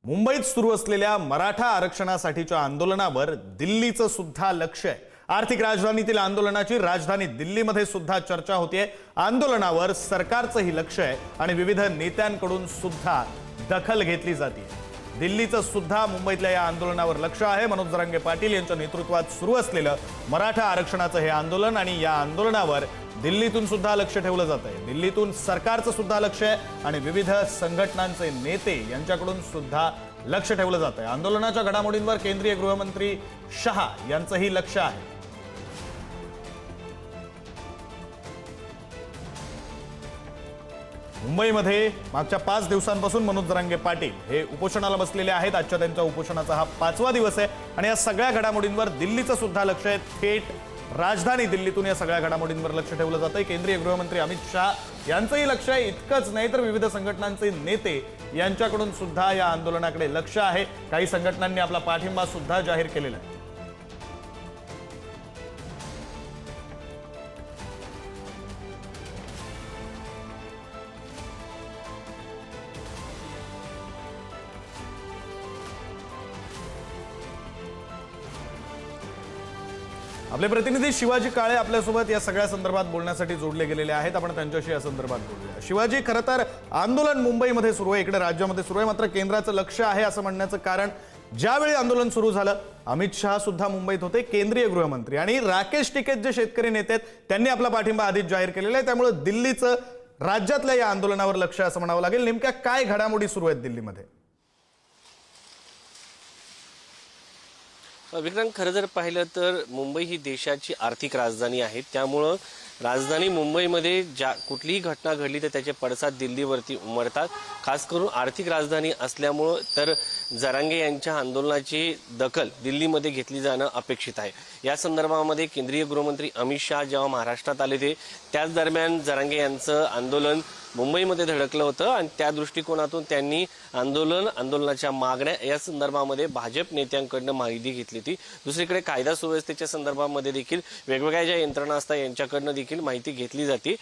मुंबईत सुरू असलेल्या मराठा आरक्षणासाठीच्या आंदोलनावर दिल्लीचं सुद्धा लक्ष आहे। आर्थिक राजधानीतील आंदोलनाची राजधानी दिल्लीमध्ये सुद्धा चर्चा होतीये। आंदोलनावर सरकारचंही लक्ष आहे आणि विविध नेत्यांकडून सुद्धा दखल घेतली जाते। दिल्लीचं सुद्धा मुंबईतल्या या आंदोलनावर लक्ष आहे। मनोज जरांगे पाटील यांच्या नेतृत्वात सुरू असलेलं मराठा आरक्षणाचं हे आंदोलन आणि या आंदोलनावर दिल्लीतून सुद्धा लक्ष ठेवलं जातंय। दिल्लीतून सरकारचं सुद्धा लक्ष आहे आणि विविध संघटनांचे नेते यांच्याकडून सुद्धा लक्ष ठेवलं जातंय। आंदोलनाच्या घडामोडींवर केंद्रीय गृहमंत्री शहा यांचंही लक्ष आहे। मुंबईमध्ये मागच्या 5 दिवसांपासून मनोज जरांगे पाटील हे उपोषणाला बसलेले आहेत। आजच्या त्यांच्या उपोषणाचा हा 5वा दिवस आहे आणि या सगळ्या घडामोडींवर दिल्लीचं सुद्धा लक्ष आहे। थेट राजधानी दिल्लीतून या सगळ्या घडामोडींवर लक्ष ठेवलं जातंय। केंद्रीय गृहमंत्री अमित शहा यांचंही लक्ष आहे। इतकंच नाही तर विविध संघटनांचे नेते यांच्याकडून सुद्धा या आंदोलनाकडे लक्ष आहे। काही संघटनांनी आपला पाठिंबा सुद्धा जाहीर केलेला आहे। आपले प्रतिनिधी शिवाजी काळे आपल्यासोबत या सगळ्या संदर्भात बोलण्यासाठी जोडले गेलेले आहेत। आपण त्यांच्याशी या संदर्भात बोलूया। शिवाजी, खरं तर आंदोलन मुंबईमध्ये सुरू आहे, इकडे राज्यामध्ये सुरू आहे, मात्र केंद्राचं लक्ष आहे असं म्हणण्याचं कारण ज्यावेळी आंदोलन सुरू झालं अमित शहा सुद्धा मुंबईत होते, केंद्रीय गृहमंत्री आणि राकेश टिकैत जे शेतकरी नेते आहेत त्यांनी आपला पाठिंबा आधीच जाहीर केलेला आहे। त्यामुळे दिल्लीचं राज्यातल्या या आंदोलनावर लक्ष असं म्हणावं लागेल। नेमक्या काय घडामोडी सुरू आहेत दिल्लीमध्ये? विक्रांत, खरं जर पाहिलं तर मुंबई ही देशाची आर्थिक राजधानी आहे। त्यामुळं राजधानी मुंबईमध्ये ज्या कुठलीही घटना घडली तर त्याचे पडसाद दिल्लीवरती उमटतात। खास करून आर्थिक राजधानी असल्यामुळं तर जरांगे यांच्या आंदोलनाची दखल दिल्लीमध्ये घेतली जाणं अपेक्षित आहे। या संदर्भामध्ये केंद्रीय गृहमंत्री अमित शहा जेव्हा महाराष्ट्रात आले ते त्याच दरम्यान जरांगे यांचं आंदोलन मुंबईमध्ये धडकलं होतं आणि त्या दृष्टिकोनातून त्यांनी आंदोलनाच्या मागण्या या संदर्भामध्ये भाजप नेत्यांकडून माहिती घेतली होती। दुसरीकडे कायदा सुव्यवस्थेच्या संदर्भामध्ये देखील वेगवेगळ्या ज्या यंत्रणा असतात यांच्याकडून देखील माहिती घेतली जाते।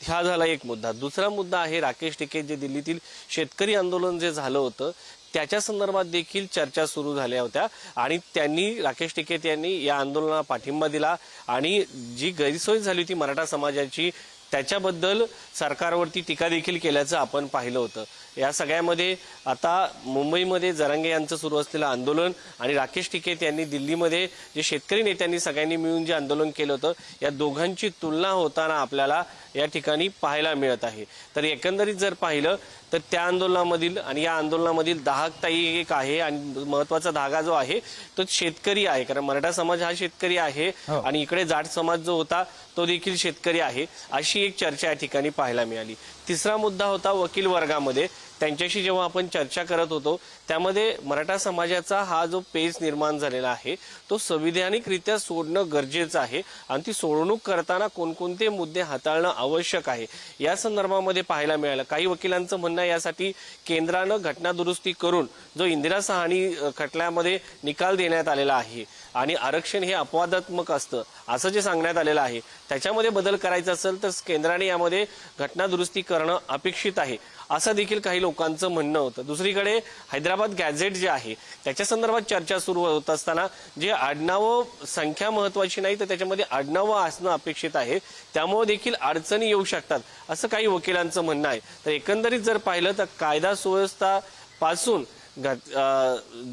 हा झाला एक मुद्दा। दुसरा मुद्दा आहे राकेश टिकैत जे दिल्लीतील शेतकरी आंदोलन जे झालं होतं त्याच्या संदर्भात देखील चर्चा सुरू झाल्या होत्या आणि त्यांनी राकेश टिकैत यांनी या आंदोलनाला पाठिंबा दिला आणि जी गैरसोय झाली होती मराठा समाजाची त्याच्याबद्दल सरकारवरती टीका देखील केल्याचं आपण पाहिलं होतं। या सगळ्यामध्ये आता मुंबईमध्ये जरांगे यांचं सुरू असलेलं आंदोलन आणि राकेश टिकैत यांनी दिल्लीमध्ये जे शेतकरी नेत्यांनी सगळ्यांनी मिळून जे आंदोलन केलं होतं या दोघांची तुलना होताना आपल्याला या ठिकाणी पाहायला मिळत आहे। तर एकंदरीत जर पाहिलं तर त्या आंदोलनामधील आणि या आंदोलनामधील धाकताई एक आहे आणि महत्वाचा धागा जो आहे तो शेतकरी आहे, कारण मराठा समाज हा शेतकरी आहे आणि इकडे जाट समाज जो होता तो देखील शेतकरी आहे, अशी एक चर्चा या ठिकाणी पाहायला मिळाली। तिसरा मुद्दा होता वकील वर्गामध्ये। त्यांच्याशी जेव्हा आपण चर्चा करत होतो त्यामध्ये मराठा समाजाचा हा जो पेच निर्माण झालेला आहे तो संविधानिकरित्या सोडणं गरजेचं आहे आणि ती सोडवणूक करताना कोणकोणते मुद्दे हाताळणं आवश्यक आहे या संदर्भामध्ये पाहायला मिळालं। काही वकिलांचं म्हणणं यासाठी केंद्रानं घटना दुरुस्ती करून जो इंदिरा साहनी खटल्यामध्ये निकाल देण्यात आलेला आहे आणि आरक्षण हे अपवादात्मक असतं असं जे सांगण्यात आलेलं आहे त्याच्यामध्ये बदल करायचा असेल तर केंद्राने यामध्ये घटना दुरुस्ती करणं अपेक्षित आहे असं देखील काही लोकांचं म्हणणं होतं। दुसरीकडे हैदराबाद गॅझेट जे आहे त्याच्या संदर्भात चर्चा सुरू होत असताना जे आडनावं संख्या महत्वाची नाही तर त्याच्यामध्ये आडनावं असणं अपेक्षित आहे, त्यामुळे देखील अडचणी येऊ शकतात असं काही वकिलांचं म्हणणं आहे। तर एकंदरीत जर पाहिलं तर कायदा सुव्यवस्था पासून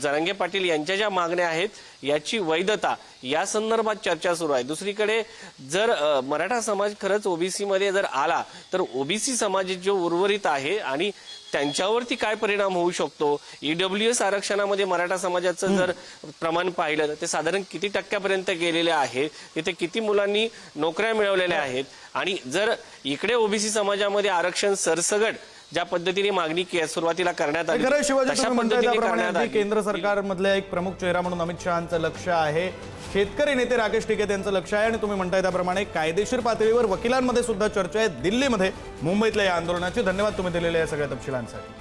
जरांगे पाटील यांच्या ज्या मागण्या आहेत याची वैधता या संदर्भात चर्चा सुरू आहे। दुसरीकडे जर मराठा समाज खरंच ओबीसी मध्ये जर आला तर ओबीसी समाज जो उर्वरित आहे आणि त्यांच्यावरती काय परिणाम होऊ शकतो, ईडब्ल्यूएस आरक्षणामध्ये मराठा समाजाचं जर प्रमाण पाहिलं तर ते साधारण किती टक्क्यापर्यंत गेलेले आहे, तिथे किती मुलांनी नोकऱ्या मिळवलेल्या आहेत आणि जर इकडे ओबीसी समाजामध्ये आरक्षण सरसगट ज्या पद्धतीने मागणी सुरुवातीला करण्यात आली तशा पद्धतीने केंद्र सरकारमधल्या एक प्रमुख चेहरा म्हणून अमित शहांचं लक्ष आहे, शेतकरी नेते राकेश टिकैत यांचं लक्ष आहे आणि तुम्ही म्हणताय त्याप्रमाणे कायदेशीर पातळीवर वकिलांमध्ये सुद्धा चर्चा आहे दिल्लीमध्ये मुंबईतल्या या आंदोलनाची। धन्यवाद तुम्ही दिलेल्या या सगळ्या तपशिलांसाठी।